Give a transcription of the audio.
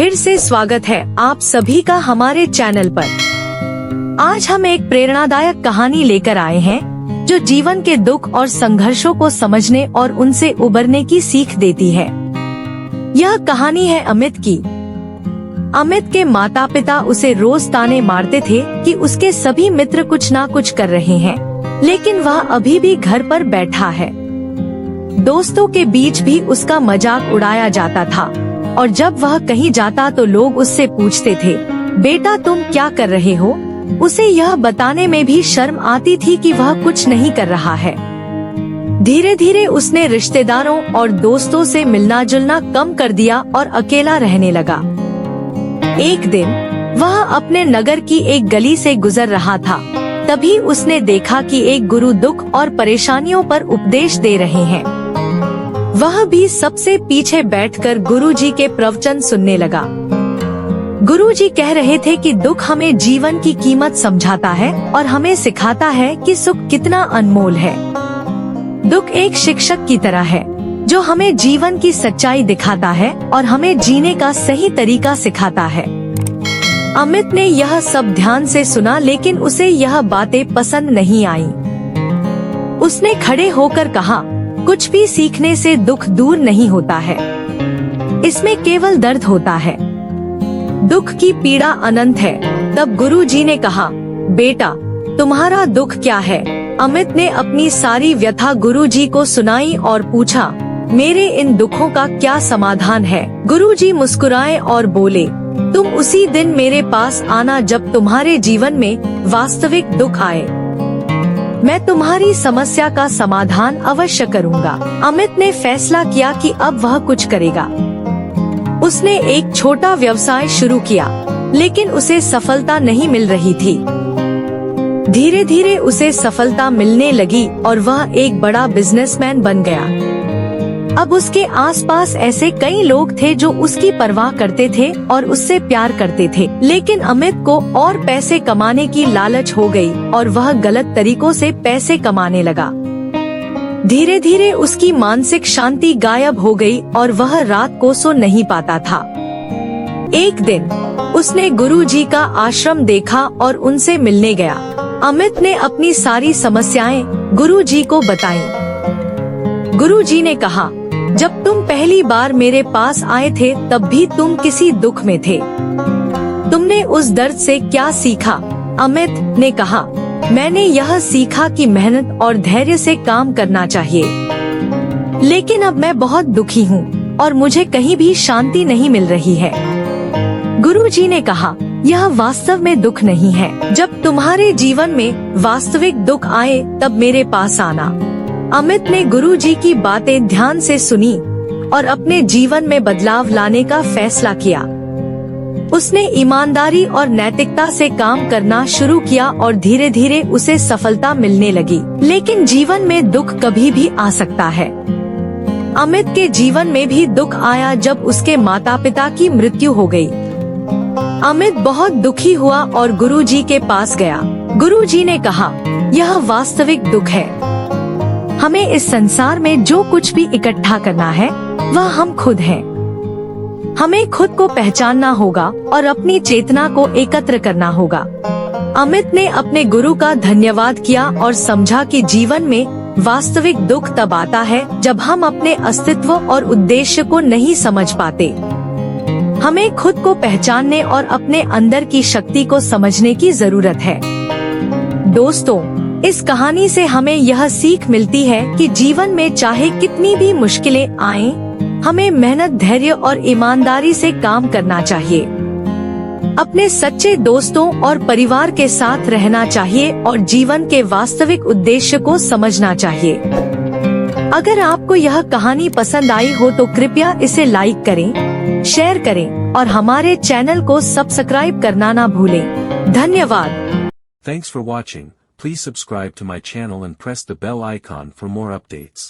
फिर से स्वागत है आप सभी का हमारे चैनल पर। आज हम एक प्रेरणादायक कहानी लेकर आए हैं जो जीवन के दुख और संघर्षों को समझने और उनसे उबरने की सीख देती है। यह कहानी है अमित की। अमित के माता पिता उसे रोज ताने मारते थे कि उसके सभी मित्र कुछ ना कुछ कर रहे हैं, लेकिन वह अभी भी घर पर बैठा है। दोस्तों के बीच भी उसका मजाक उड़ाया जाता था और जब वह कहीं जाता तो लोग उससे पूछते थे, बेटा तुम क्या कर रहे हो? उसे यह बताने में भी शर्म आती थी कि वह कुछ नहीं कर रहा है। धीरे धीरे उसने रिश्तेदारों और दोस्तों से मिलना जुलना कम कर दिया और अकेला रहने लगा। एक दिन वह अपने नगर की एक गली से गुजर रहा था, तभी उसने देखा कि एक गुरु दुख और परेशानियों पर उपदेश दे रहे हैं। वह भी सबसे पीछे बैठकर गुरुजी के प्रवचन सुनने लगा। गुरुजी कह रहे थे कि दुख हमें जीवन की कीमत समझाता है और हमें सिखाता है कि सुख कितना अनमोल है। दुख एक शिक्षक की तरह है जो हमें जीवन की सच्चाई दिखाता है और हमें जीने का सही तरीका सिखाता है। अमित ने यह सब ध्यान से सुना, लेकिन उसे यह बातें पसंद नहीं आई। उसने खड़े होकर कहा, कुछ भी सीखने से दुख दूर नहीं होता है, इसमें केवल दर्द होता है। दुख की पीड़ा अनंत है। तब गुरुजी ने कहा, बेटा तुम्हारा दुख क्या है? अमित ने अपनी सारी व्यथा गुरुजी को सुनाई और पूछा, मेरे इन दुखों का क्या समाधान है? गुरुजी मुस्कुराए और बोले, तुम उसी दिन मेरे पास आना जब तुम्हारे जीवन में वास्तविक दुख आए। मैं तुम्हारी समस्या का समाधान अवश्य करूंगा। अमित ने फैसला किया कि अब वह कुछ करेगा। उसने एक छोटा व्यवसाय शुरू किया, लेकिन उसे सफलता नहीं मिल रही थी। धीरे धीरे उसे सफलता मिलने लगी और वह एक बड़ा बिजनेसमैन बन गया। अब उसके आसपास ऐसे कई लोग थे जो उसकी परवाह करते थे और उससे प्यार करते थे, लेकिन अमित को और पैसे कमाने की लालच हो गई और वह गलत तरीकों से पैसे कमाने लगा। धीरे धीरे उसकी मानसिक शांति गायब हो गई और वह रात को सो नहीं पाता था। एक दिन उसने गुरुजी का आश्रम देखा और उनसे मिलने गया। अमित ने अपनी सारी समस्याएं गुरुजी को बताईं। गुरुजी ने कहा, जब तुम पहली बार मेरे पास आए थे तब भी तुम किसी दुख में थे। तुमने उस दर्द से क्या सीखा? अमित ने कहा, मैंने यह सीखा कि मेहनत और धैर्य से काम करना चाहिए, लेकिन अब मैं बहुत दुखी हूँ और मुझे कहीं भी शांति नहीं मिल रही है। गुरुजी ने कहा, यह वास्तव में दुख नहीं है। जब तुम्हारे जीवन में वास्तविक दुख आए तब मेरे पास आना। अमित ने गुरुजी की बातें ध्यान से सुनी और अपने जीवन में बदलाव लाने का फैसला किया। उसने ईमानदारी और नैतिकता से काम करना शुरू किया और धीरे धीरे उसे सफलता मिलने लगी। लेकिन जीवन में दुख कभी भी आ सकता है। अमित के जीवन में भी दुख आया जब उसके माता पिता की मृत्यु हो गई। अमित बहुत दुखी हुआ और गुरुजी के पास गया। गुरुजी ने कहा, यह वास्तविक दुख है। हमें इस संसार में जो कुछ भी इकट्ठा करना है वह हम खुद हैं। हमें खुद को पहचानना होगा और अपनी चेतना को एकत्र करना होगा। अमित ने अपने गुरु का धन्यवाद किया और समझा कि जीवन में वास्तविक दुख तब आता है जब हम अपने अस्तित्व और उद्देश्य को नहीं समझ पाते। हमें खुद को पहचानने और अपने अंदर की शक्ति को समझने की जरूरत है। दोस्तों, इस कहानी से हमें यह सीख मिलती है कि जीवन में चाहे कितनी भी मुश्किलें आएं, हमें मेहनत, धैर्य और ईमानदारी से काम करना चाहिए। अपने सच्चे दोस्तों और परिवार के साथ रहना चाहिए और जीवन के वास्तविक उद्देश्य को समझना चाहिए। अगर आपको यह कहानी पसंद आई हो तो कृपया इसे लाइक करें, शेयर करें और हमारे चैनल को सब्सक्राइब करना ना भूलें। धन्यवाद। Thanks for watching. Please subscribe to my channel and press the bell icon for more updates.